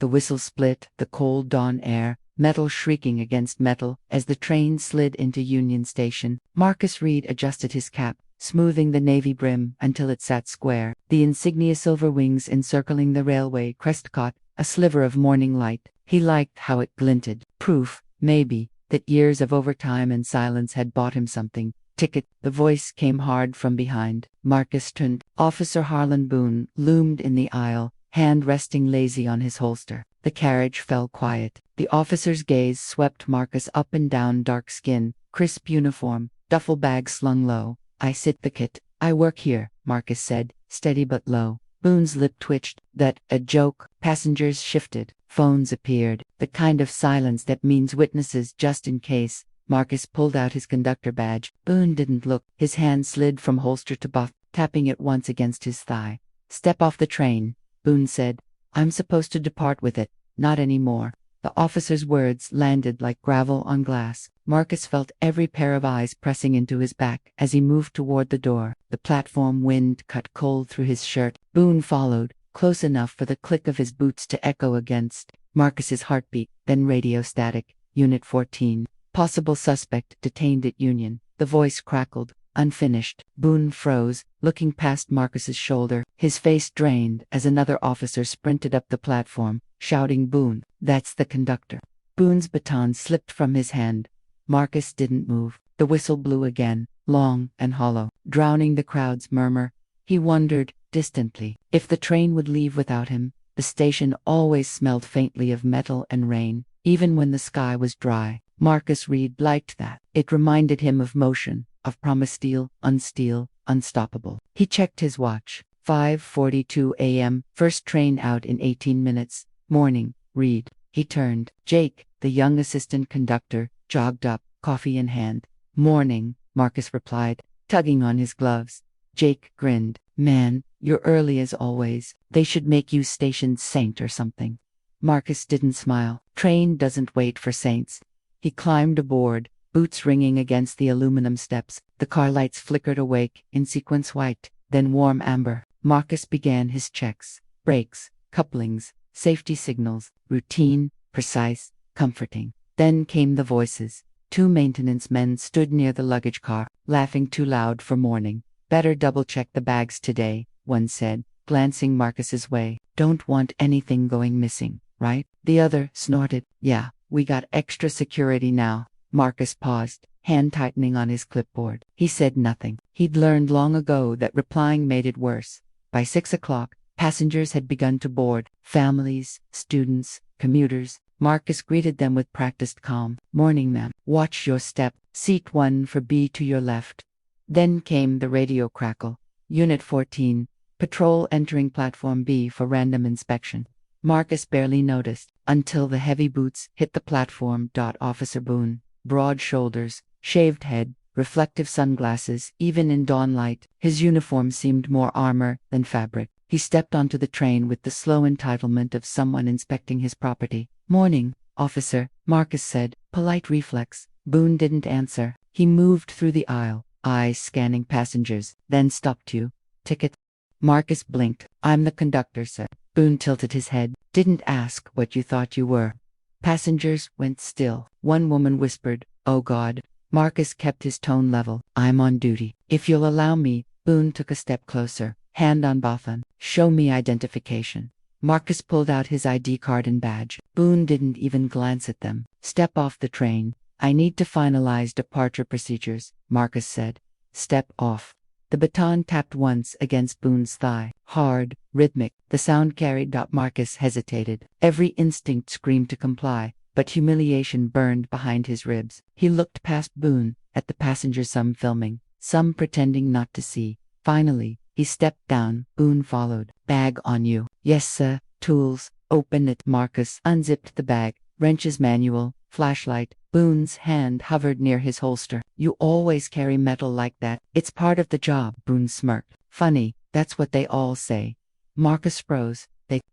The whistle split, the cold dawn air, metal shrieking against metal as the train slid into Union Station. Marcus Reed adjusted his cap, smoothing the navy brim until it sat square. The insignia silver wings encircling the railway crest caught a sliver of morning light. He liked how it glinted. Proof, maybe, that years of overtime and silence had bought him something. Ticket. The voice came hard from behind. Marcus turned. Officer Harlan Boone loomed in the aisle, hand resting lazy on his holster. The carriage fell quiet. The officer's gaze swept Marcus up and down, dark skin, crisp uniform, duffel bag slung low. I sit the kit. I work here, Marcus said, steady but low. Boone's lip twitched. That a joke. Passengers shifted. Phones appeared. The kind of silence that means witnesses just in case. Marcus pulled out his conductor badge. Boone didn't look. His hand slid from holster to buff, tapping it once against his thigh. Step off the train, Boone said. I'm supposed to depart with it. Not anymore. The officer's words landed like gravel on glass. Marcus felt every pair of eyes pressing into his back as he moved toward the door. The platform wind cut cold through his shirt. Boone followed, close enough for the click of his boots to echo against Marcus's heartbeat, then radio static. Unit 14. Possible suspect detained at Union. The voice crackled, unfinished. Boone froze, looking past Marcus's shoulder, his face drained as another officer sprinted up the platform, shouting, "Boone, that's the conductor." Boone's baton slipped from his hand. Marcus didn't move. The whistle blew again, long and hollow, drowning the crowd's murmur. He wondered, distantly, if the train would leave without him. The station always smelled faintly of metal and rain, even when the sky was dry. Marcus Reed liked that. It reminded him of motion, of promise-steel, unsteel, unstoppable. He checked his watch. 5:42 a.m., first train out in 18 minutes. Morning, Reed. He turned. Jake, the young assistant conductor, jogged up, coffee in hand. Morning, Marcus replied, tugging on his gloves. Jake grinned. Man, you're early as always. They should make you station saint or something. Marcus didn't smile. Train doesn't wait for saints. He climbed aboard, boots ringing against the aluminum steps. The car lights flickered awake, in sequence white, then warm amber. Marcus began his checks. Brakes, couplings, safety signals, routine, precise, comforting. Then came the voices. Two maintenance men stood near the luggage car, laughing too loud for morning. Better double-check the bags today, one said, glancing Marcus's way. Don't want anything going missing, right? The other snorted. Yeah. We got extra security now. Marcus paused, hand tightening on his clipboard. He said nothing. He'd learned long ago that replying made it worse. By 6 o'clock, passengers had begun to board. Families, students, commuters. Marcus greeted them with practiced calm. Morning, ma'am. Watch your step. Seat 1 for B to your left. Then came the radio crackle. Unit 14. Patrol entering Platform B for random inspection. Marcus barely noticed, until the heavy boots hit the platform. Officer Boone, broad shoulders, shaved head, reflective sunglasses, even in dawn light. His uniform seemed more armor than fabric. He stepped onto the train with the slow entitlement of someone inspecting his property. Morning, officer, Marcus said, polite reflex. Boone didn't answer. He moved through the aisle, eyes scanning passengers, then stopped. You. Ticket? Marcus blinked. I'm the conductor, sir. Boone tilted his head. Didn't ask what you thought you were. Passengers went still. One woman whispered, "Oh God." Marcus kept his tone level. I'm on duty. If you'll allow me. Boone took a step closer, hand on bothon. Show me identification. Marcus pulled out his ID card and badge. Boone didn't even glance at them. Step off the train. I need to finalize departure procedures, Marcus said. Step off. The baton tapped once against Boone's thigh. Hard, rhythmic, the sound carried. Marcus hesitated. Every instinct screamed to comply, but humiliation burned behind his ribs. He looked past Boone, at the passengers, some filming, some pretending not to see. Finally, he stepped down. Boone followed. Bag on you. Yes, sir. Tools. Open it. Marcus unzipped the bag. Wrenches, manual, flashlight. Boone's hand hovered near his holster. You always carry metal like that. It's part of the job. Boone smirked. Funny, that's what they all say. Marcus froze.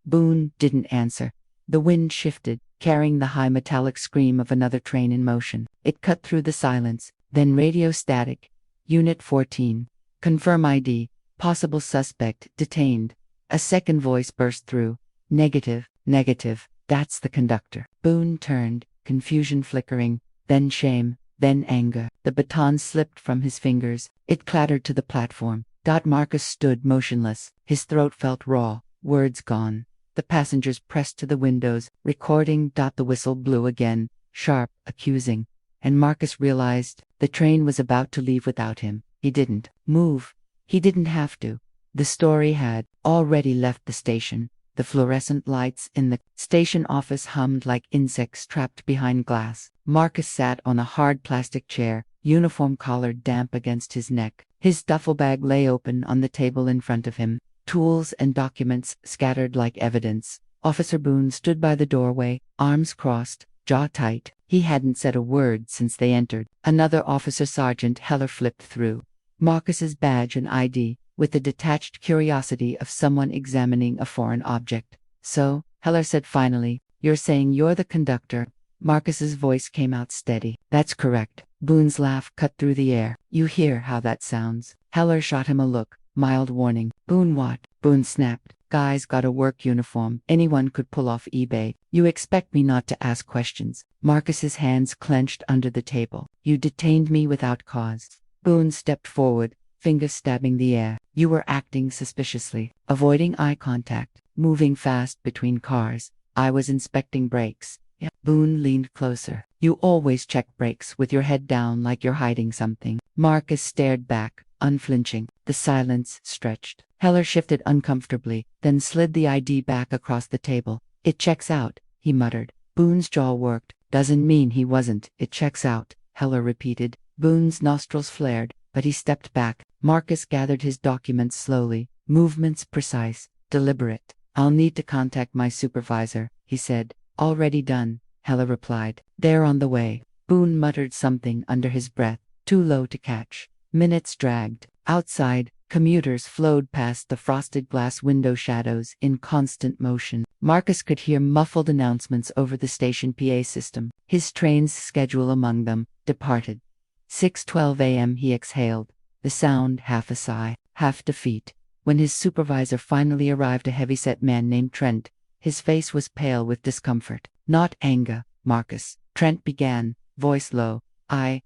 Boone didn't answer. The wind shifted, carrying the high metallic scream of another train in motion. It cut through the silence. Then radio static. Unit 14. Confirm ID. Possible suspect detained. A second voice burst through. Negative, negative. That's the conductor. Boone turned, confusion flickering, then shame, then anger. The baton slipped from his fingers. It clattered to the platform. Marcus stood motionless. His throat felt raw, words gone. The passengers pressed to the windows, recording. The whistle blew again, sharp, accusing. And Marcus realized the train was about to leave without him. He didn't move. He didn't have to. The story had already left the station. The fluorescent lights in the station office hummed like insects trapped behind glass. Marcus sat on a hard plastic chair, uniform collar damp against his neck. His duffel bag lay open on the table in front of him, tools and documents scattered like evidence. Officer Boone stood by the doorway, arms crossed, jaw tight. He hadn't said a word since they entered. Another officer, Sergeant Heller, flipped through Marcus's badge and ID, with the detached curiosity of someone examining a foreign object. "So," Heller said finally, "you're saying you're the conductor?" Marcus's voice came out steady. "That's correct." Boone's laugh cut through the air. "You hear how that sounds?" Heller shot him a look, mild warning. "Boone what?" Boone snapped. "Guy's got a work uniform. Anyone could pull off eBay. You expect me not to ask questions?" Marcus's hands clenched under the table. "You detained me without cause." Boone stepped forward, fingers stabbing the air. "You were acting suspiciously, avoiding eye contact, moving fast between cars. I was inspecting brakes." Yeah. Boone leaned closer. "You always check brakes with your head down like you're hiding something." Marcus stared back, unflinching. The silence stretched. Heller shifted uncomfortably, then slid the ID back across the table. "It checks out," he muttered. Boone's jaw worked. "Doesn't mean he wasn't. It checks out," Heller repeated. Boone's nostrils flared, but he stepped back. Marcus gathered his documents slowly, movements precise, deliberate. "I'll need to contact my supervisor," he said. "Already done," Heller replied. "They're on the way." Boone muttered something under his breath, too low to catch. Minutes dragged. Outside, commuters flowed past the frosted glass window shadows in constant motion. Marcus could hear muffled announcements over the station PA system. His train's schedule among them, departed. 6:12 a.m. He exhaled, the sound half a sigh, half defeat. When his supervisor finally arrived, a heavy-set man named Trent, his face was pale with discomfort. "Not anger, Marcus," Trent began, voice low. I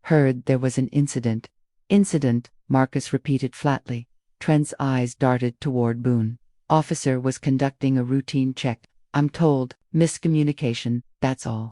heard there was an incident." "Incident," Marcus repeated flatly. Trent's eyes darted toward Boone. "Officer was conducting a routine check. I'm told, miscommunication, that's all."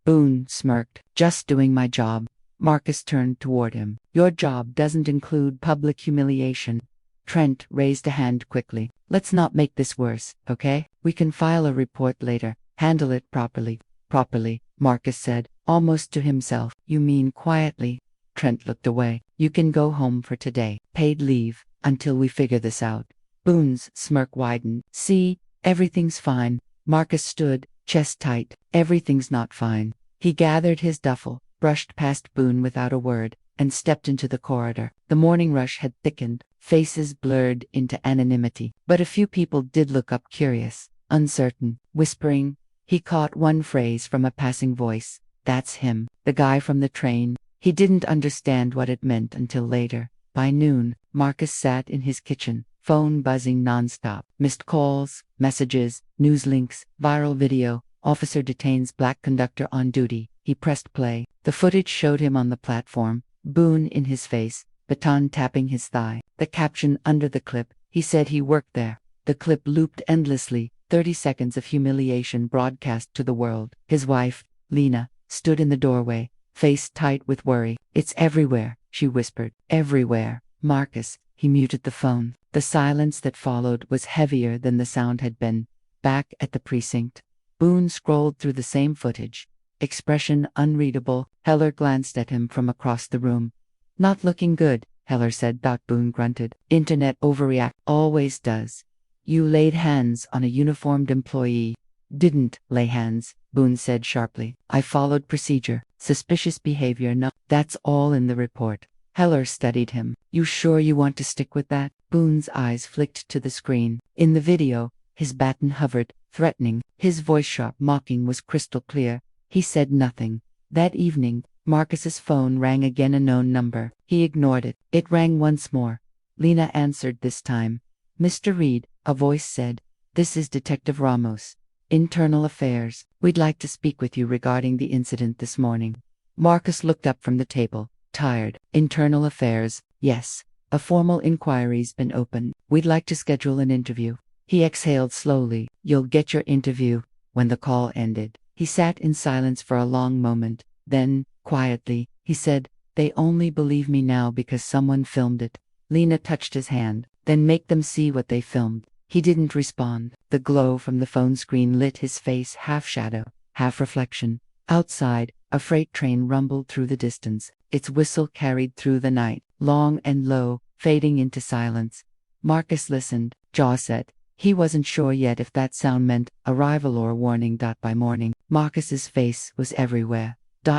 Boone smirked. "Just doing my job." Marcus turned toward him. "Your job doesn't include public humiliation." Trent raised a hand quickly. "Let's not make this worse, okay? We can file a report later. Handle it properly." "Properly," Marcus said, almost to himself. "You mean quietly?" Trent looked away. "You can go home for today. Paid leave, until we figure this out." Boone's smirk widened. "See, everything's fine." Marcus stood, chest tight. "Everything's not fine." He gathered his duffel, brushed past Boone without a word, and stepped into the corridor. The morning rush had thickened, faces blurred into anonymity. But a few people did look up, curious, uncertain, whispering. He caught one phrase from a passing voice. "That's him, the guy from the train." He didn't understand what it meant until later. By noon, Marcus sat in his kitchen, phone buzzing nonstop. Missed calls, messages, news links, viral video. Officer detains black conductor on duty. He pressed play. The footage showed him on the platform, Boone in his face, baton tapping his thigh. The caption under the clip, "He said he worked there." The clip looped endlessly, 30 seconds of humiliation broadcast to the world. His wife, Lena, stood in the doorway, face tight with worry. "It's everywhere," she whispered. "Everywhere." "Marcus," he muted the phone. The silence that followed was heavier than the sound had been. Back at the precinct, Boone scrolled through the same footage. Expression unreadable. Heller glanced at him from across the room. "Not looking good," Heller said. Boone grunted. "Internet overreact. Always does." "You laid hands on a uniformed employee." "Didn't lay hands," Boone said sharply. "I followed procedure. Suspicious behavior, no." "That's all in the report." Heller studied him. "You sure you want to stick with that?" Boone's eyes flicked to the screen. In the video, his baton hovered, threatening. His voice, sharp, mocking, was crystal clear. He said nothing. That evening, Marcus's phone rang again, a known number. He ignored it. It rang once more. Lena answered this time. "Mr. Reed," a voice said. "This is Detective Ramos." Internal Affairs. We'd like to speak with you regarding the incident this morning. Marcus looked up from the table, tired. Internal Affairs. Yes. A formal inquiry's been opened. We'd like to schedule an interview. He exhaled slowly. You'll get your interview. When the call ended, he sat in silence for a long moment. Then, quietly, he said, they only believe me now because someone filmed it. Lena touched his hand. Then make them see what they filmed. He didn't respond. The glow from the phone screen lit his face, half shadow, half reflection. Outside, a freight train rumbled through the distance. Its whistle carried through the night, long and low, fading into silence. Marcus listened, jaw set. He wasn't sure yet if that sound meant arrival or warning. By morning, Marcus's face was everywhere.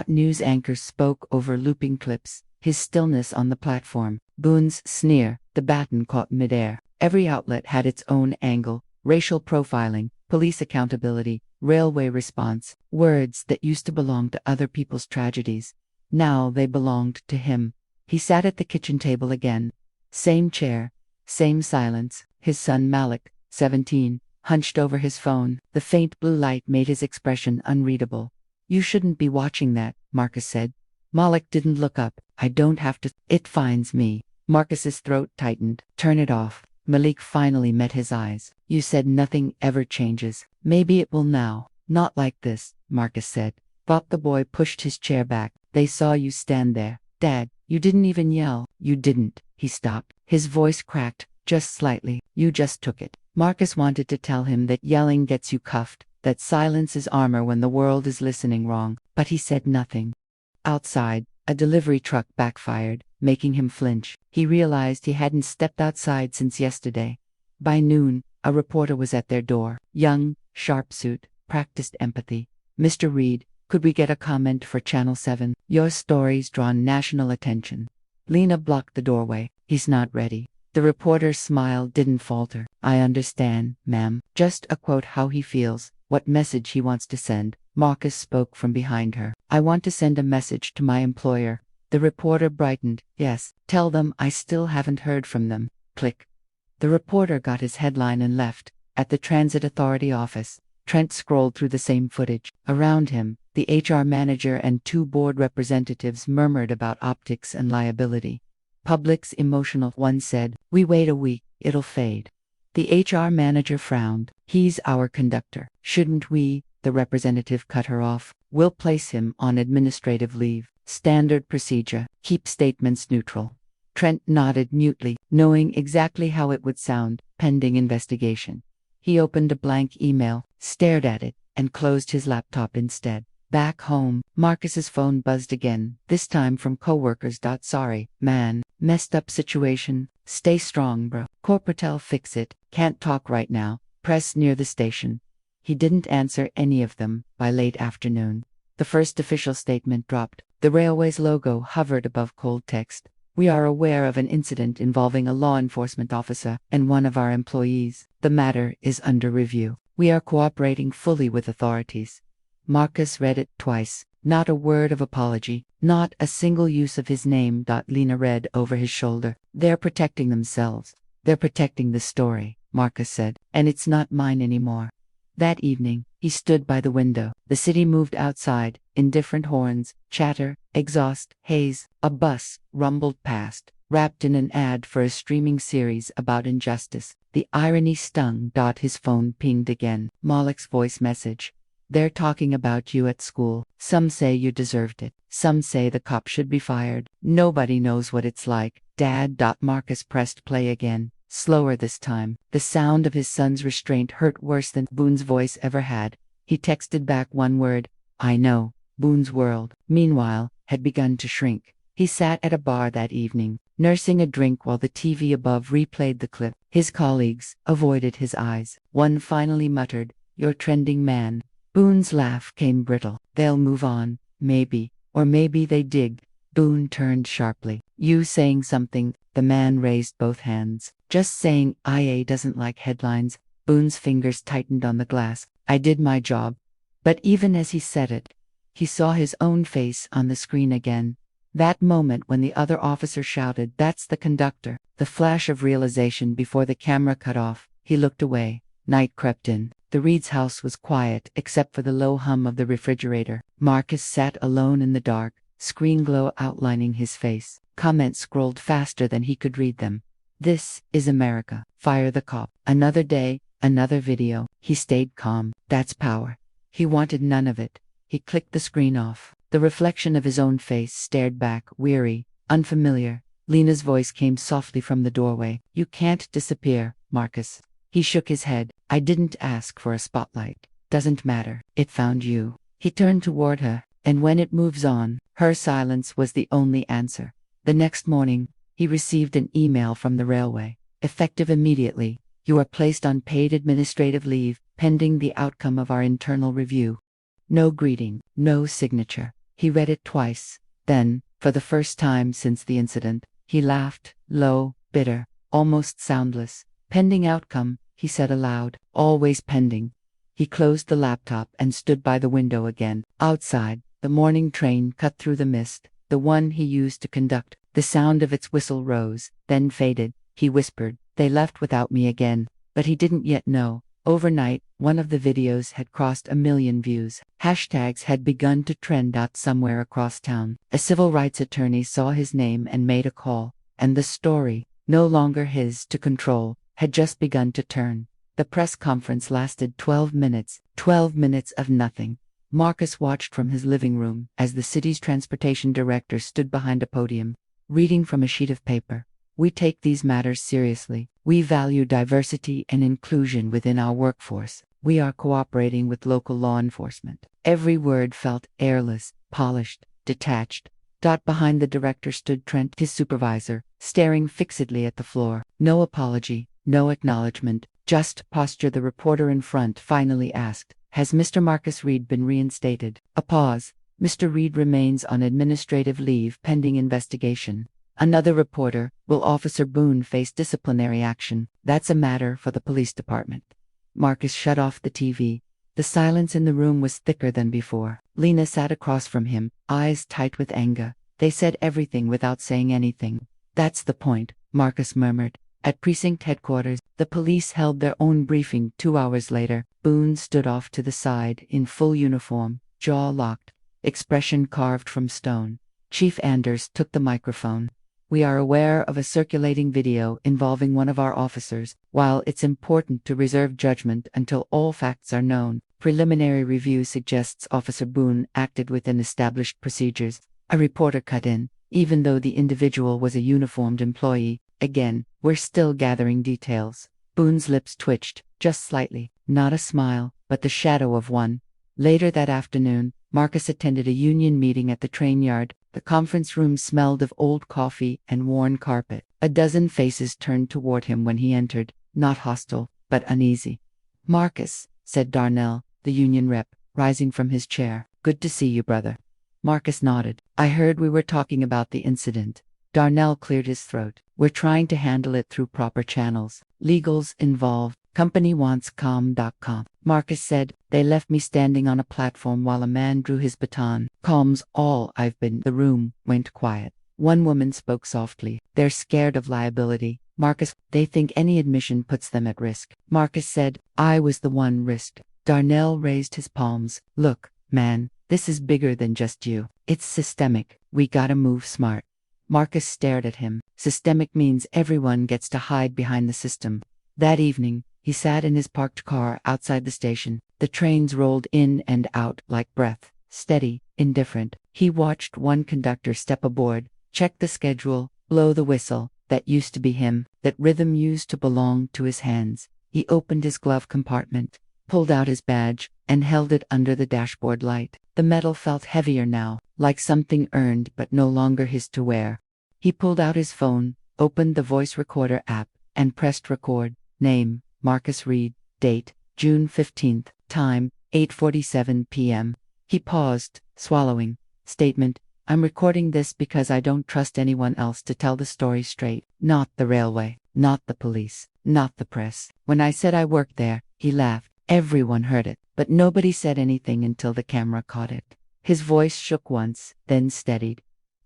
News anchors spoke over looping clips. His stillness on the platform. Boone's sneer, the baton caught midair. Every outlet had its own angle. Racial profiling, police accountability, railway response. Words that used to belong to other people's tragedies. Now they belonged to him. He sat at the kitchen table again. Same chair, same silence. His son Malik, 17, hunched over his phone. The faint blue light made his expression unreadable. You shouldn't be watching that, Marcus said. Malik didn't look up. I don't have to. It finds me. Marcus's throat tightened. Turn it off. Malik finally met his eyes. You said nothing ever changes. Maybe it will now. Not like this, Marcus said. But the boy pushed his chair back. They saw you stand there. Dad, you didn't even yell. You didn't. He stopped. His voice cracked, just slightly. You just took it. Marcus wanted to tell him that yelling gets you cuffed, that silence is armor when the world is listening wrong, but he said nothing. Outside, a delivery truck backfired, making him flinch. He realized he hadn't stepped outside since yesterday. By noon, a reporter was at their door. Young, sharp suit, practiced empathy. Mr. Reed, could we get a comment for Channel 7? Your story's drawn national attention. Lena blocked the doorway. He's not ready. The reporter's smile didn't falter. I understand, ma'am. Just a quote how he feels, what message he wants to send. Marcus spoke from behind her. I want to send a message to my employer. The reporter brightened. Yes, tell them I still haven't heard from them. Click. The reporter got his headline and left. At the Transit Authority office, Trent scrolled through the same footage. Around him, the HR manager and two board representatives murmured about optics and liability. Public's emotional. One said, we wait a week, it'll fade. The HR manager frowned. He's our conductor. Shouldn't we? The representative cut her off. We'll place him on administrative leave. Standard procedure. Keep statements neutral. Trent nodded mutely, knowing exactly how it would sound, pending investigation. He opened a blank email, stared at it, and closed his laptop instead. Back home, Marcus's phone buzzed again, this time from coworkers. Sorry, man, messed up situation. Stay strong, bro. Corporatel fix it. Can't talk right now. Press near the station. He didn't answer any of them. By late afternoon, the first official statement dropped. The railway's logo hovered above cold text. We are aware of an incident involving a law enforcement officer and one of our employees. The matter is under review. We are cooperating fully with authorities. Marcus read it twice. Not a word of apology. Not a single use of his name. Lena read over his shoulder. They're protecting themselves. They're protecting the story, Marcus said, and it's not mine anymore. That evening, he stood by the window. The city moved outside, indifferent horns, chatter, exhaust, haze. A bus rumbled past, wrapped in an ad for a streaming series about injustice. The irony stung. His phone pinged again. Malik's voice message. They're talking about you at school. Some say you deserved it. Some say the cop should be fired. Nobody knows what it's like. Dad. Marcus pressed play again. Slower this time. The sound of his son's restraint hurt worse than Boone's voice ever had. He texted back one word. I know. Boone's world, meanwhile, had begun to shrink. He sat at a bar that evening, nursing a drink while the TV above replayed the clip. His colleagues avoided his eyes. One finally muttered, You're trending, man. Boone's laugh came brittle. They'll move on, maybe. Or maybe they did. Boone turned sharply. You saying something? The man raised both hands. Just saying IA doesn't like headlines. Boone's fingers tightened on the glass. I did my job. But even as he said it, he saw his own face on the screen again. That moment when the other officer shouted, That's the conductor. The flash of realization before the camera cut off. He looked away. Night crept in. The Reed's house was quiet, except for the low hum of the refrigerator. Marcus sat alone in the dark, screen glow outlining his face. Comments scrolled faster than he could read them. "This is America. Fire the cop." Another day, another video. He stayed calm. That's power. He wanted none of it. He clicked the screen off. The reflection of his own face stared back, weary, unfamiliar. Lena's voice came softly from the doorway. "You can't disappear, Marcus." He shook his head. "I didn't ask for a spotlight. Doesn't matter. It found you." He turned toward her, and when it moves on, her silence was the only answer. The next morning, he received an email from the railway. "Effective immediately. You are placed on paid administrative leave, pending the outcome of our internal review." No greeting, no signature. He read it twice. Then, for the first time since the incident, he laughed, low, bitter, almost soundless. "Pending outcome," he said aloud. "Always pending." He closed the laptop and stood by the window again. Outside, the morning train cut through the mist, the one he used to conduct. The sound of its whistle rose, then faded. He whispered, "They left without me again." But he didn't yet know. Overnight, one of the videos had crossed 1 million views. Hashtags had begun to trend out somewhere across town. A civil rights attorney saw his name and made a call. And the story, no longer his to control, had just begun to turn. The press conference lasted 12 minutes. 12 minutes of nothing. Marcus watched from his living room as the city's transportation director stood behind a podium, reading from a sheet of paper. "We take these matters seriously. We value diversity and inclusion within our workforce. We are cooperating with local law enforcement." Every word felt airless, polished, detached. Behind the director stood Trent, his supervisor, staring fixedly at the floor. No apology, no acknowledgement, just posture. The reporter in front finally asked, "Has Mr. Marcus Reed been reinstated?" A pause. "Mr. Reed remains on administrative leave pending investigation." Another reporter, "Will Officer Boone face disciplinary action?" "That's a matter for the police department." Marcus shut off the TV. The silence in the room was thicker than before. Lena sat across from him, eyes tight with anger. "They said everything without saying anything." "That's the point," Marcus murmured. At precinct headquarters, the police held their own briefing 2 hours later. Boone stood off to the side, in full uniform, jaw locked, expression carved from stone. Chief Anders took the microphone. "We are aware of a circulating video involving one of our officers. While it's important to reserve judgment until all facts are known, preliminary review suggests Officer Boone acted within established procedures." A reporter cut in. "Even though the individual was a uniformed employee, again, we're still gathering details." Boone's lips twitched, just slightly, not a smile, but the shadow of one. Later that afternoon, Marcus attended a union meeting at the train yard. The conference room smelled of old coffee and worn carpet. A dozen faces turned toward him when he entered, not hostile, but uneasy. "Marcus," said Darnell, the union rep, rising from his chair. "Good to see you, brother." Marcus nodded. "I heard we were talking about the incident." Darnell cleared his throat. "We're trying to handle it through proper channels. Legal's involved. Company wants calm.com. Marcus said, "They left me standing on a platform while a man drew his baton. Calm's all I've been." The room went quiet. One woman spoke softly. "They're scared of liability, Marcus. They think any admission puts them at risk." Marcus said, "I was the one risked." Darnell raised his palms. "Look, man, this is bigger than just you. It's systemic. We gotta move smart." Marcus stared at him. Systemic means everyone gets to hide behind the system. That evening, he sat in his parked car outside the station. The trains rolled in and out like breath, steady, indifferent. He watched one conductor step aboard, check the schedule, blow the whistle. That used to be him. That rhythm used to belong to his hands. He opened his glove compartment, pulled out his badge, and held it under the dashboard light. The metal felt heavier now, like something earned but no longer his to wear. He pulled out his phone, opened the voice recorder app, and pressed record. Name, Marcus Reed. Date, June 15th. Time, 8:47 p.m. He paused, swallowing. Statement, "I'm recording this because I don't trust anyone else to tell the story straight. Not the railway, not the police, not the press. When I said I worked there," he laughed. "Everyone heard it, but nobody said anything until the camera caught it." His voice shook once, then steadied.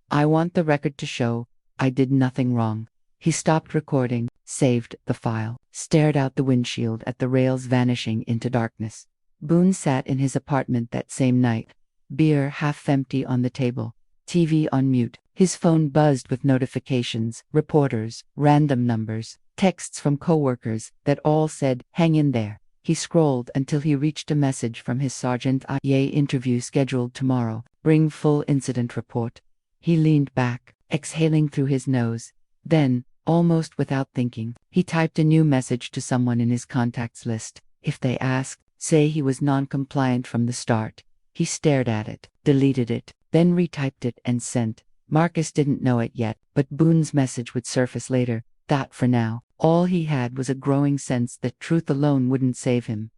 "I want the record to show I did nothing wrong." He stopped recording, saved the file, stared out the windshield at the rails vanishing into darkness. Boone sat in his apartment that same night, beer half empty on the table, TV on mute. His phone buzzed with notifications, reporters, random numbers, texts from coworkers that all said, "Hang in there." He scrolled until he reached a message from his sergeant. "IA interview scheduled tomorrow. Bring full incident report." He leaned back, exhaling through his nose. Then, almost without thinking, he typed a new message to someone in his contacts list. If they ask, say he was non-compliant from the start. He stared at it, deleted it, then retyped it and sent. Marcus didn't know it yet, but Boone's message would surface later. That for now, all he had was a growing sense that truth alone wouldn't save him.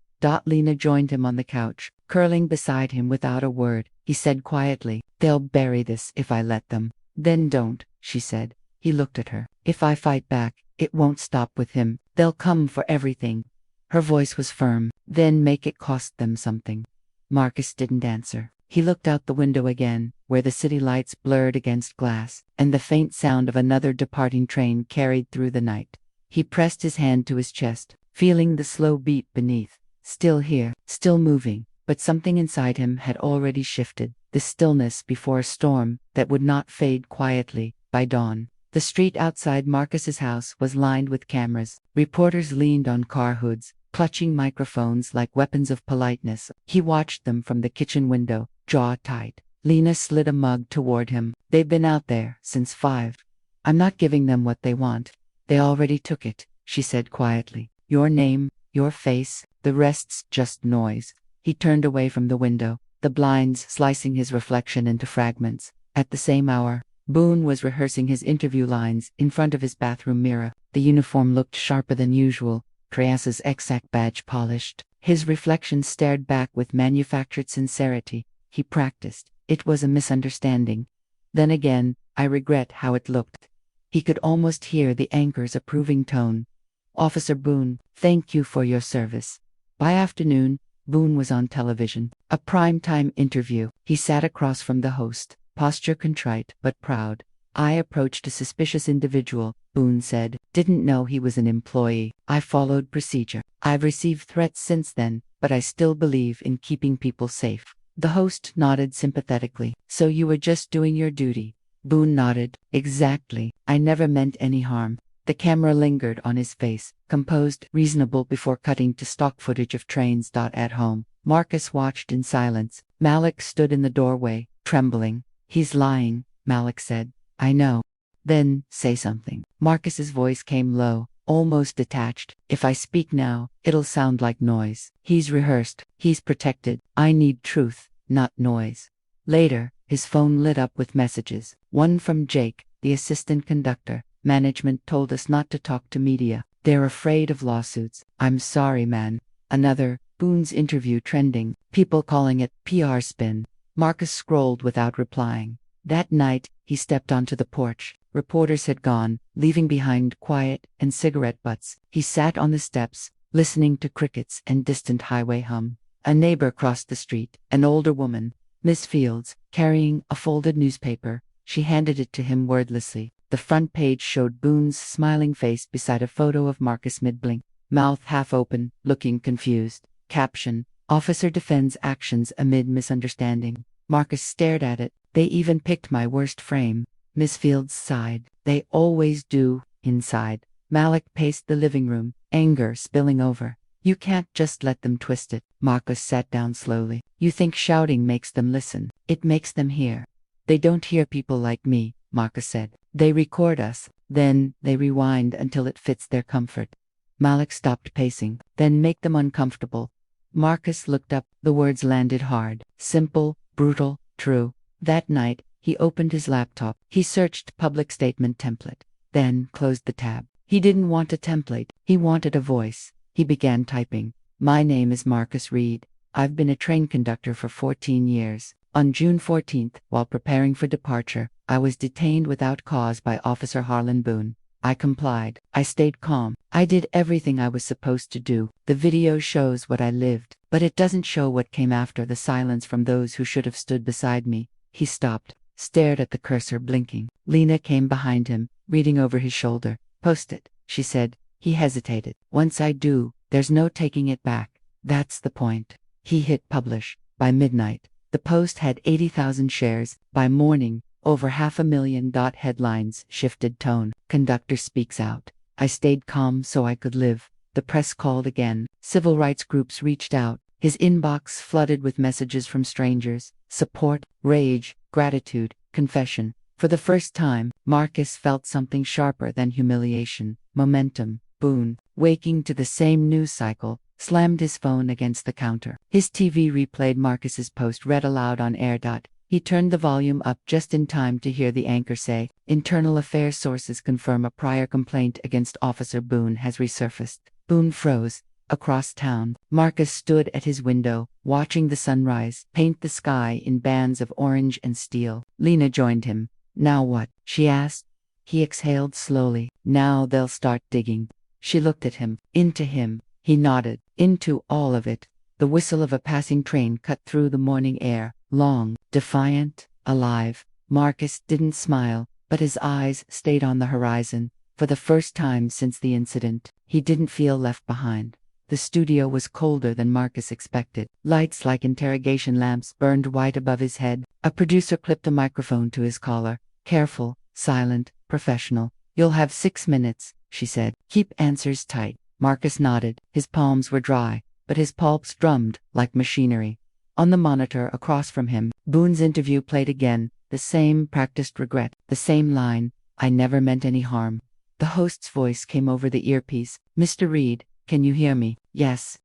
Lena joined him on the couch, curling beside him without a word. He said quietly, "They'll bury this if I let them." "Then don't," she said. He looked at her. "If I fight back, it won't stop with him. They'll come for everything." Her voice was firm. "Then make it cost them something." Marcus didn't answer. He looked out the window again, where the city lights blurred against glass, and the faint sound of another departing train carried through the night. He pressed his hand to his chest, feeling the slow beat beneath. Still here, still moving, but something inside him had already shifted. The stillness before a storm that would not fade quietly. By dawn, the street outside Marcus's house was lined with cameras. Reporters leaned on car hoods, clutching microphones like weapons of politeness. He watched them from the kitchen window, jaw tight. Lena slid a mug toward him. "They've been out there since 5. I'm not giving them what they want. They already took it," she said quietly. "Your name, your face, the rest's just noise." He turned away from the window, the blinds slicing his reflection into fragments. At the same hour, Boone was rehearsing his interview lines in front of his bathroom mirror. The uniform looked sharper than usual, Harasses exact badge polished. His reflection stared back with manufactured sincerity. He practiced. "It was a misunderstanding. Then again, I regret how it looked." He could almost hear the anchor's approving tone. "Officer Boone, thank you for your service." By afternoon, Boone was on television. A prime-time interview. He sat across from the host, posture contrite but proud. "I approached a suspicious individual," Boone said. "Didn't know he was an employee. I followed procedure. I've received threats since then, but I still believe in keeping people safe." The host nodded sympathetically. "So you were just doing your duty?" Boone nodded. "Exactly. I never meant any harm." The camera lingered on his face, composed, reasonable before cutting to stock footage of trains. At home, Marcus watched in silence. Malik stood in the doorway, trembling. "He's lying," Malik said. "I know." "Then, say something." Marcus's voice came low, almost detached. "If I speak now, it'll sound like noise. He's rehearsed. He's protected. I need truth, not noise." Later, his phone lit up with messages. One from Jake, the assistant conductor. "Management told us not to talk to media. They're afraid of lawsuits. I'm sorry, man." Another, Boone's interview trending. People calling it PR spin. Marcus scrolled without replying. That night, he stepped onto the porch. Reporters had gone, leaving behind quiet and cigarette butts. He sat on the steps, listening to crickets and distant highway hum. A neighbor crossed the street, an older woman, Miss Fields, carrying a folded newspaper. She handed it to him wordlessly. The front page showed Boone's smiling face beside a photo of Marcus mid-blink, mouth half open, looking confused. Caption: "Officer defends actions amid misunderstanding." Marcus stared at it. "They even picked my worst frame." Miss Fields sighed. "They always do, inside." Malik paced the living room, anger spilling over. "You can't just let them twist it." Marcus sat down slowly. "You think shouting makes them listen. It makes them hear." "They don't hear people like me," Marcus said. "They record us, then they rewind until it fits their comfort." Malik stopped pacing. "Then make them uncomfortable." Marcus looked up. The words landed hard. Simple, brutal, true. That night, he opened his laptop. He searched public statement template, then closed the tab. He didn't want a template. He wanted a voice. He began typing. "My name is Marcus Reed. I've been a train conductor for 14 years. On June 14th, while preparing for departure, I was detained without cause by Officer Harlan Boone. I complied. I stayed calm. I did everything I was supposed to do. The video shows what I lived, but it doesn't show what came after. The silence from those who should have stood beside me." He stopped, stared at the cursor blinking. Lena came behind him, reading over his shoulder. Post it, she said. He hesitated. Once I do, there's no taking it back. That's the point. He hit publish. By midnight, the Post had 80,000 shares. By morning, over 500,000. Headlines shifted tone. Conductor speaks out. I stayed calm so I could live. The press called again. Civil rights groups reached out. His inbox flooded with messages from strangers. Support, rage, gratitude, confession. For the first time, Marcus felt something sharper than humiliation. Momentum. Boone, waking to the same news cycle, slammed his phone against the counter. His TV replayed Marcus's post read aloud on air. He turned the volume up just in time to hear the anchor say, "Internal affairs sources confirm a prior complaint against Officer Boone has resurfaced." Boone froze. Across town, Marcus stood at his window, watching the sunrise paint the sky in bands of orange and steel. Lena joined him. "Now what?" she asked. He exhaled slowly. "Now they'll start digging." She looked at him, into him. He nodded, into all of it. The whistle of a passing train cut through the morning air, long, defiant, alive. Marcus didn't smile, but his eyes stayed on the horizon. For the first time since the incident, he didn't feel left behind. The studio was colder than Marcus expected. Lights like interrogation lamps burned white above his head. A producer clipped a microphone to his collar. Careful, silent, professional. "You'll have 6 minutes," she said. "Keep answers tight." Marcus nodded. His palms were dry, but his palms drummed like machinery. On the monitor across from him, Boone's interview played again. The same practiced regret, the same line, "I never meant any harm." The host's voice came over the earpiece. "Mr. Reed, can you hear me?" "Yes."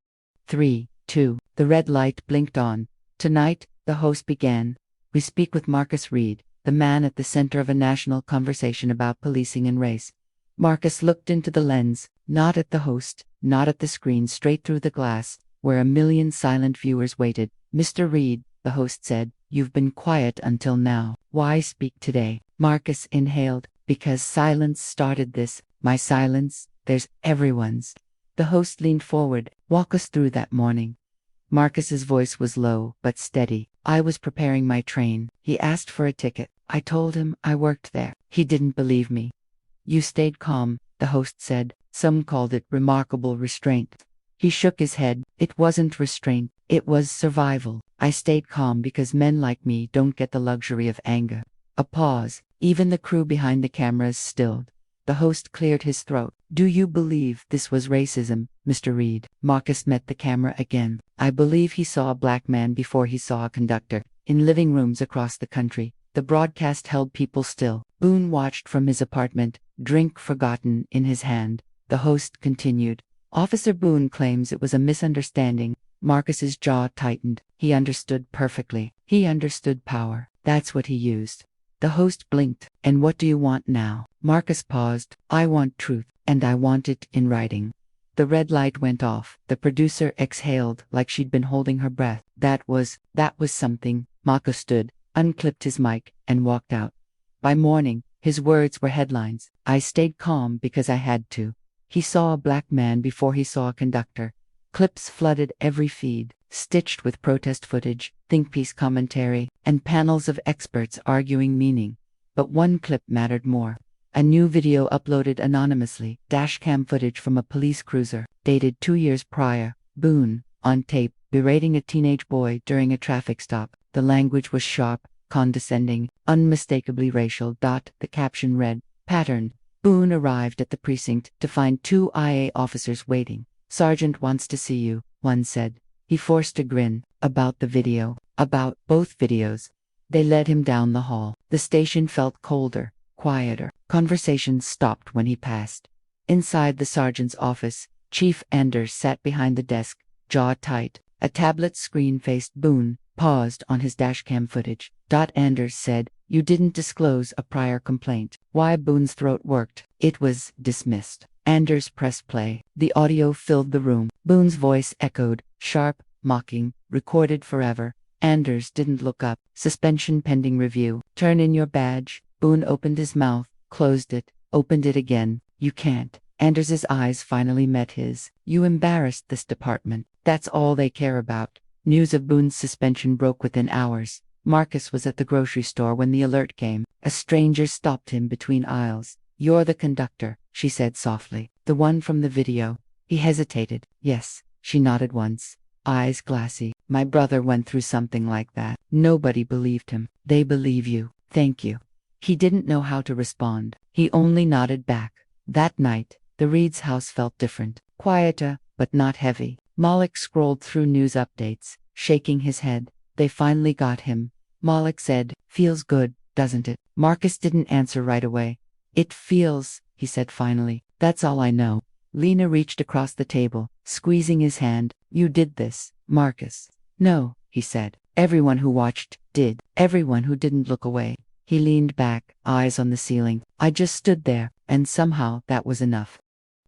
3, 2. The red light blinked on. "Tonight," the host began, "we speak with Marcus Reed, the man at the center of a national conversation about policing and race." Marcus looked into the lens, not at the host, not at the screen, straight through the glass, where a million silent viewers waited. "Mr. Reed," the host said, "you've been quiet until now. Why speak today?" Marcus inhaled. "Because silence started this. My silence, there's everyone's." The host leaned forward. "Walk us through that morning." Marcus's voice was low, but steady. "I was preparing my train. He asked for a ticket. I told him I worked there. He didn't believe me." "You stayed calm," the host said. "Some called it remarkable restraint." He shook his head. "It wasn't restraint. It was survival. I stayed calm because men like me don't get the luxury of anger." A pause. Even the crew behind the cameras stilled. The host cleared his throat. "Do you believe this was racism, Mr. Reed?" Marcus met the camera again. "I believe he saw a black man before he saw a conductor. In living rooms across the country, the broadcast held people still. Boone watched from his apartment, drink forgotten in his hand." The host continued. "Officer Boone claims it was a misunderstanding." Marcus's jaw tightened. He understood perfectly. He understood power. That's what he used. The host blinked. "And what do you want now?" Marcus paused. "I want truth, and I want it in writing." The red light went off. The producer exhaled like she'd been holding her breath. That was something." Marcus stood, unclipped his mic, and walked out. By morning, his words were headlines. "I stayed calm because I had to." He saw a black man before he saw a conductor. Clips flooded every feed, stitched with protest footage, think piece commentary, and panels of experts arguing meaning. But one clip mattered more. A new video uploaded anonymously, dashcam footage from a police cruiser, dated 2 years prior. Boone, on tape, berating a teenage boy during a traffic stop. The language was sharp, condescending, unmistakably racial. The caption read, "Pattern. Boone arrived at the precinct to find 2 IA officers waiting. Sergeant wants to see you," one said. He forced a grin. "About the video." "About both videos." They led him down the hall. The station felt colder, quieter. Conversations stopped when he passed. Inside the sergeant's office, Chief Anders sat behind the desk, jaw tight. A tablet screen faced Boone, paused on his dashcam footage. Anders said, "You didn't disclose a prior complaint." Why? Boone's throat worked. "It was dismissed." Anders pressed play. The audio filled the room. Boone's voice echoed, sharp, mocking, recorded forever. Anders didn't look up. "Suspension pending review." "Turn in your badge." Boone opened his mouth, closed it, opened it again. "You can't." Anders's eyes finally met his. "You embarrassed this department. That's all they care about." News of Boone's suspension broke within hours. Marcus was at the grocery store when the alert came. A stranger stopped him between aisles. You're the conductor, she said softly. The one from the video. He hesitated. Yes, she nodded once. Eyes glassy. My brother went through something like that. Nobody believed him. They believe you. Thank you. He didn't know how to respond. He only nodded back. That night, the Reed's house felt different. Quieter, but not heavy. Malik scrolled through news updates, shaking his head. They finally got him. Malik said, "Feels good, doesn't it?" Marcus didn't answer right away. "It feels," he said finally. "That's all I know." Lena reached across the table, squeezing his hand. "You did this, Marcus." "No," he said. "Everyone who watched did. Everyone who didn't look away." He leaned back, eyes on the ceiling. "I just stood there, and somehow that was enough."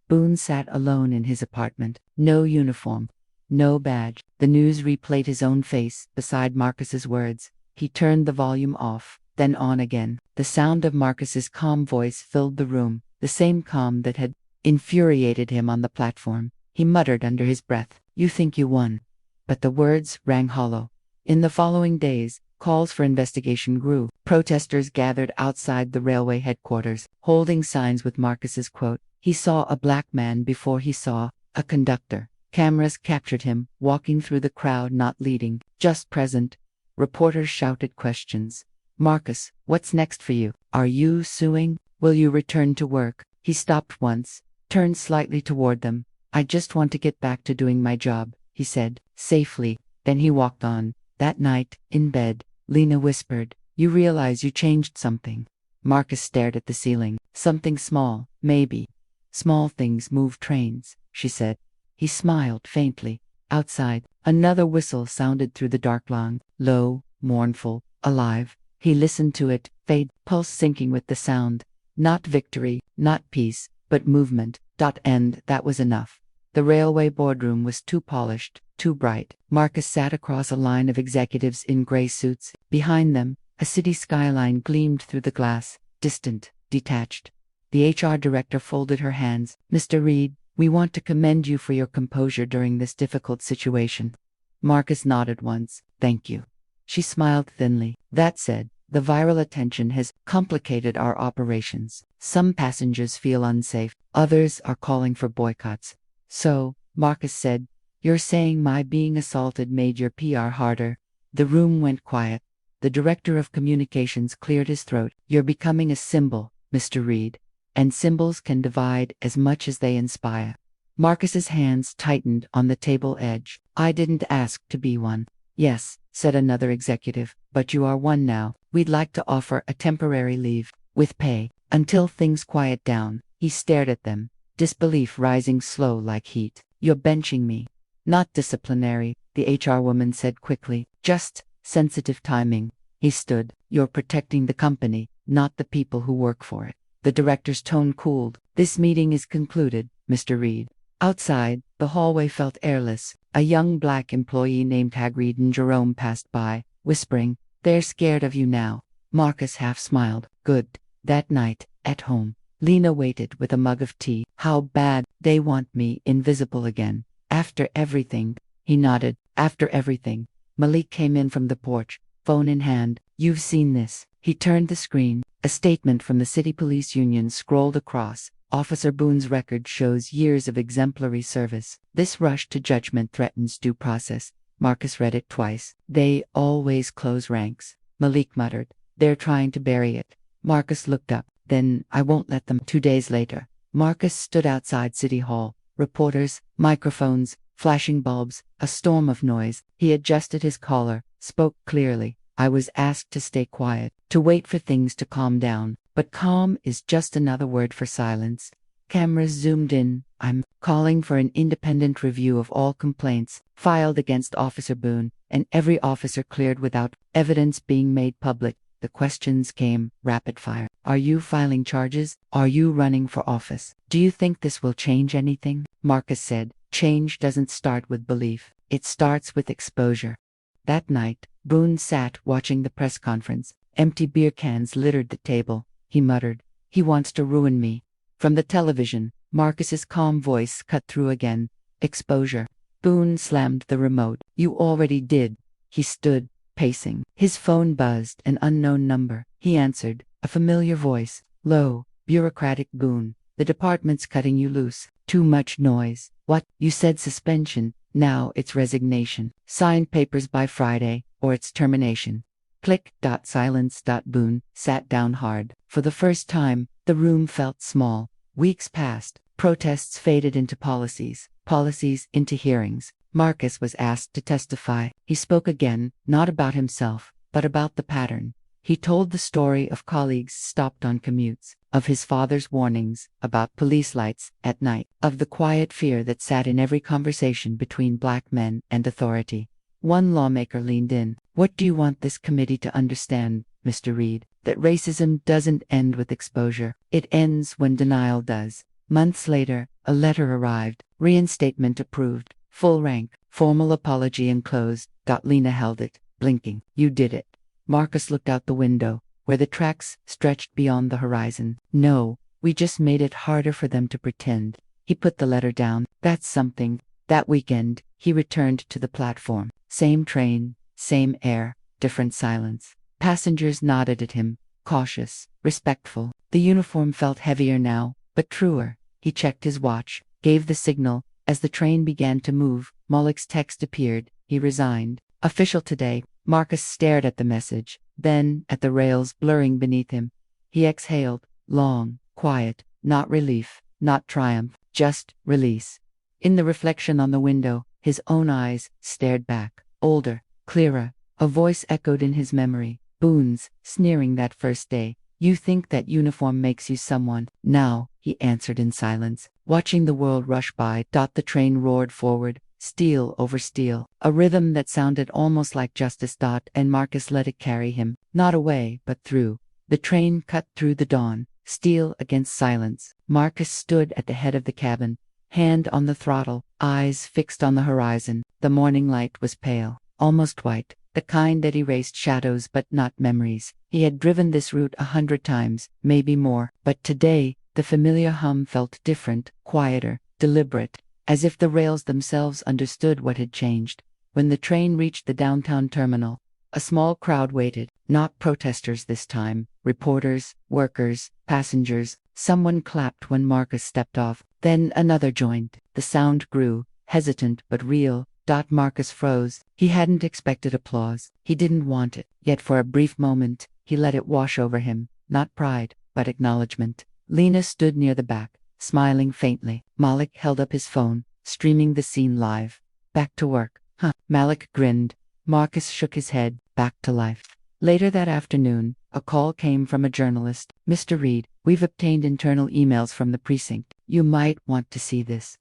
Boone sat alone in his apartment. No uniform. No badge. The news replayed his own face beside Marcus's words. He turned the volume off, then on again. The sound of Marcus's calm voice filled the room, the same calm that had infuriated him on the platform. He muttered under his breath, "You think you won." But the words rang hollow. In the following days, calls for investigation grew. Protesters gathered outside the railway headquarters, holding signs with Marcus's quote, "He saw a black man before he saw a conductor." Cameras captured him, walking through the crowd, not leading, just present. Reporters shouted questions. "Marcus, what's next for you? Are you suing? Will you return to work?" He stopped once, turned slightly toward them. "I just want to get back to doing my job," he said, safely. Then he walked on. That night, in bed, Lena whispered, "You realize you changed something." Marcus stared at the ceiling. "Something small, maybe." "Small things move trains," she said. He smiled faintly. Outside, another whistle sounded through the dark lawn, low, mournful, alive. He listened to it, fade, pulse sinking with the sound. Not victory, not peace, but movement. And that was enough. The railway boardroom was too polished, too bright. Marcus sat across a line of executives in gray suits. Behind them, a city skyline gleamed through the glass, distant, detached. The HR director folded her hands. "Mr. Reed, we want to commend you for your composure during this difficult situation." Marcus nodded once. "Thank you." She smiled thinly. "That said, the viral attention has complicated our operations. Some passengers feel unsafe. Others are calling for boycotts." "So," Marcus said, "you're saying my being assaulted made your PR harder?" The room went quiet. The director of communications cleared his throat. "You're becoming a symbol, Mr. Reed. And symbols can divide as much as they inspire." Marcus's hands tightened on the table edge. "I didn't ask to be one." "Yes," said another executive, "but you are one now. We'd like to offer a temporary leave, with pay, until things quiet down." He stared at them, disbelief rising slow like heat. "You're benching me." "Not disciplinary," the HR woman said quickly. "Just sensitive timing." He stood. "You're protecting the company, not the people who work for it." The director's tone cooled. "This meeting is concluded, Mr. Reed." Outside, the hallway felt airless. A young black employee named Hagrid and Jerome passed by, whispering, "They're scared of you now." Marcus half smiled. Good. That night, at home, Lena waited with a mug of tea. "How bad they want me invisible again. After everything." He nodded. "After everything." Malik came in from the porch, phone in hand. "You've seen this." He turned the screen. A statement from the City Police Union scrolled across. "Officer Boone's record shows years of exemplary service. This rush to judgment threatens due process." Marcus read it twice. "They always close ranks," Malik muttered. "They're trying to bury it." Marcus looked up. "Then I won't let them." 2 days later, Marcus stood outside City Hall. Reporters, microphones, flashing bulbs, a storm of noise. He adjusted his collar, spoke clearly. "I was asked to stay quiet, to wait for things to calm down. But calm is just another word for silence." Cameras zoomed in. "I'm calling for an independent review of all complaints filed against Officer Boone, and every officer cleared without evidence being made public." The questions came, rapid fire. "Are you filing charges? Are you running for office? Do you think this will change anything?" Marcus said, "Change doesn't start with belief. It starts with exposure." That night, Boone sat watching the press conference. Empty beer cans littered the table. He muttered, "He wants to ruin me." From the television, Marcus's calm voice cut through again. "Exposure." Boone slammed the remote. "You already did." He stood, pacing. His phone buzzed, an unknown number. He answered, a familiar voice, low, Bureaucratic Boone. The department's cutting you loose. Too much noise. What? You said suspension. Now it's resignation. Signed papers by Friday, or it's termination. Click. Silence. Boone sat down hard. For the first time, the room felt small. Weeks passed. Protests faded into policies. Policies into hearings. Marcus was asked to testify. He spoke again, not about himself, but about the pattern. He told the story of colleagues stopped on commutes, of his father's warnings about police lights at night, of the quiet fear that sat in every conversation between black men and authority. One lawmaker leaned in. What do you want this committee to understand, Mr. Reed? That racism doesn't end with exposure. It ends when denial does. Months later, a letter arrived. Reinstatement approved. Full rank. Formal apology enclosed. Lena held it, blinking. You did it. Marcus looked out the window, where the tracks stretched beyond the horizon. No, we just made it harder for them to pretend. He put the letter down. That's something. That weekend, he returned to the platform. Same train, same air, different silence. Passengers nodded at him, cautious, respectful. The uniform felt heavier now, but truer. He checked his watch, gave the signal. As the train began to move, Moloch's text appeared. He resigned. Official today. Marcus stared at the message, then at the rails blurring beneath him. He exhaled, long, quiet, not relief, not triumph, just release. In the reflection on the window, his own eyes stared back, older, clearer. A voice echoed in his memory. Boone's, sneering that first day. You think that uniform makes you someone. Now, he answered in silence, watching the world rush by. The train roared forward. Steel over steel, a rhythm that sounded almost like justice. And Marcus let it carry him, not away, but through. The train cut through the dawn, steel against silence. Marcus stood at the head of the cabin, hand on the throttle, eyes fixed on the horizon. The morning light was pale, almost white, the kind that erased shadows but not memories. He had driven this route 100 times, maybe more, but today, the familiar hum felt different, quieter, deliberate. As if the rails themselves understood what had changed. When the train reached the downtown terminal, a small crowd waited, not protesters this time, reporters, workers, passengers. Someone clapped when Marcus stepped off, then another joined. The sound grew, hesitant but real. Marcus froze. He hadn't expected applause. He didn't want it. Yet for a brief moment, he let it wash over him, not pride, but acknowledgement. Lena stood near the back, smiling faintly. Malik held up his phone, streaming the scene live. Back to work. Huh. Malik grinned. Marcus shook his head. Back to life. Later that afternoon, a call came from a journalist. Mr. Reed, we've obtained internal emails from the precinct. You might want to see this.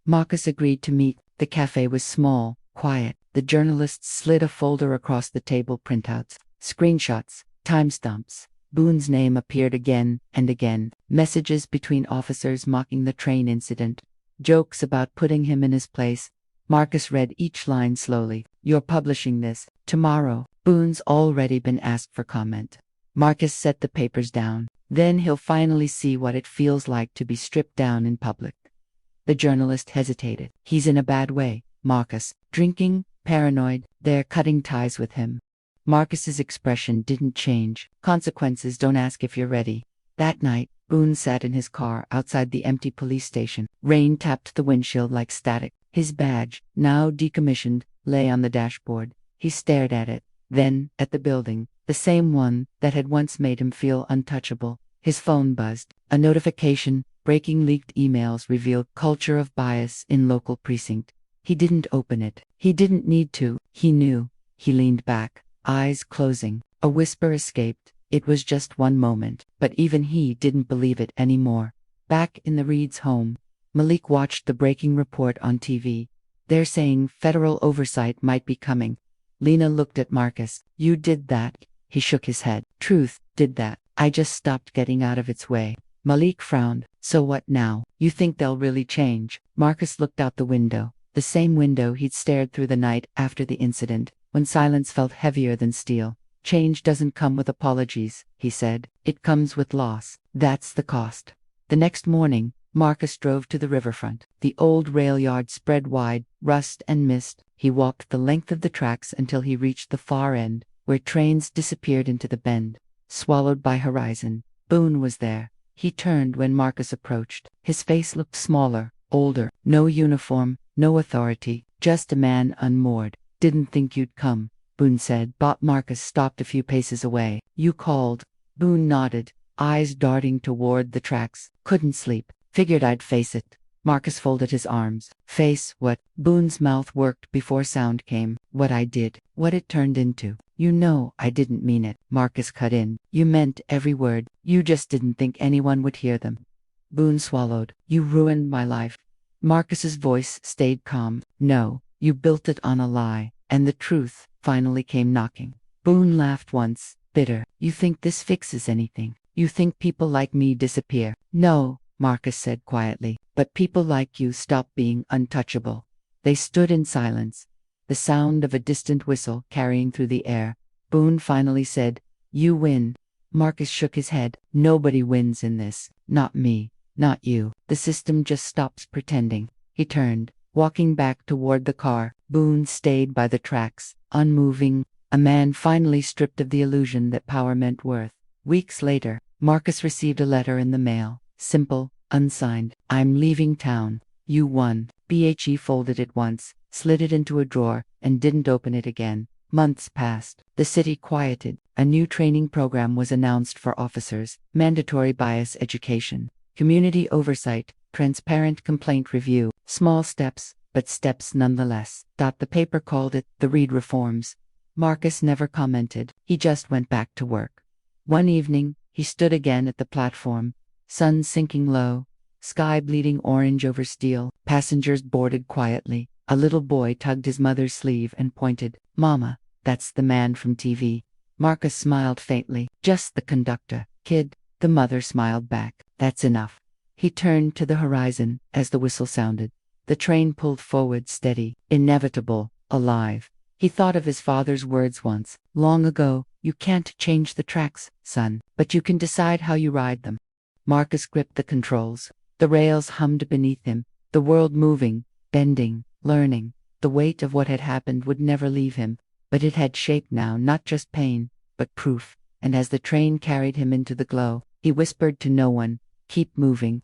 Marcus agreed to meet. The cafe was small, quiet. The journalist slid a folder across the table. Printouts, screenshots, timestamps. Boone's name appeared again and again. Messages between officers mocking the train incident. Jokes about putting him in his place. Marcus read each line slowly. You're publishing this tomorrow. Boone's already been asked for comment. Marcus set the papers down. Then he'll finally see what it feels like to be stripped down in public. The journalist hesitated. He's in a bad way, Marcus. Drinking, paranoid. They're cutting ties with him. Marcus's expression didn't change. Consequences don't ask if you're ready. That night, Boone sat in his car outside the empty police station. Rain tapped the windshield like static. His badge, now decommissioned, lay on the dashboard. He stared at it, then at the building, the same one that had once made him feel untouchable. His phone buzzed. A notification, breaking leaked emails revealed culture of bias in local precinct. He didn't open it. He didn't need to. He knew. He leaned back, eyes closing. A whisper escaped. It was just one moment, but even he didn't believe it anymore. Back in the Reeds' home, Malik watched the breaking report on TV. They're saying federal oversight might be coming. Lena looked at Marcus. You did that? He shook his head. Truth, did that. I just stopped getting out of its way. Malik frowned. So what now? You think they'll really change? Marcus looked out the window. The same window he'd stared through the night after the incident, when silence felt heavier than steel. Change doesn't come with apologies, he said. It comes with loss. That's the cost. The next morning, Marcus drove to the riverfront. The old rail yard spread wide, rust and mist. He walked the length of the tracks until he reached the far end, where trains disappeared into the bend, swallowed by horizon. Boone was there, He turned when Marcus approached. His face looked smaller, older. No uniform, no authority, just a man unmoored. Didn't think you'd come, Boone said. But Marcus stopped a few paces away. You called. Boone nodded, eyes darting toward the tracks. Couldn't sleep. Figured I'd face it. Marcus folded his arms. Face what? Boone's mouth worked before sound came. What I did. What it turned into. You know I didn't mean it. Marcus cut in. You meant every word. You just didn't think anyone would hear them. Boone swallowed. You ruined my life. Marcus's voice stayed calm. No, you built it on a lie. And the truth finally came knocking. Boone laughed once, bitter. You think this fixes anything? You think people like me disappear? No, Marcus said quietly. But people like you stop being untouchable. They stood in silence. The sound of a distant whistle carrying through the air. Boone finally said, You win. Marcus shook his head. Nobody wins in this. Not me. Not you. The system just stops pretending. He turned, walking back toward the car. Boone stayed by the tracks, unmoving, a man finally stripped of the illusion that power meant worth. Weeks later, Marcus received a letter in the mail. Simple, unsigned. I'm leaving town. You won. He folded it once, slid it into a drawer, and didn't open it again. Months passed. The city quieted. A new training program was announced for officers. Mandatory bias education. Community oversight. Transparent complaint review. Small steps, but steps nonetheless. The paper called it the Reed Reforms. Marcus never commented. He just went back to work. One evening, he stood again at the platform. Sun sinking low. Sky bleeding orange over steel. Passengers boarded quietly. A little boy tugged his mother's sleeve and pointed. Mama, that's the man from TV. Marcus smiled faintly. Just the conductor. Kid. The mother smiled back. That's enough. He turned to the horizon as the whistle sounded. The train pulled forward steady, inevitable, alive. He thought of his father's words once, long ago. You can't change the tracks, son, but you can decide how you ride them. Marcus gripped the controls. The rails hummed beneath him, the world moving, bending, learning. The weight of what had happened would never leave him, but it had shaped now not just pain, but proof. And as the train carried him into the glow, he whispered to no one, Keep moving,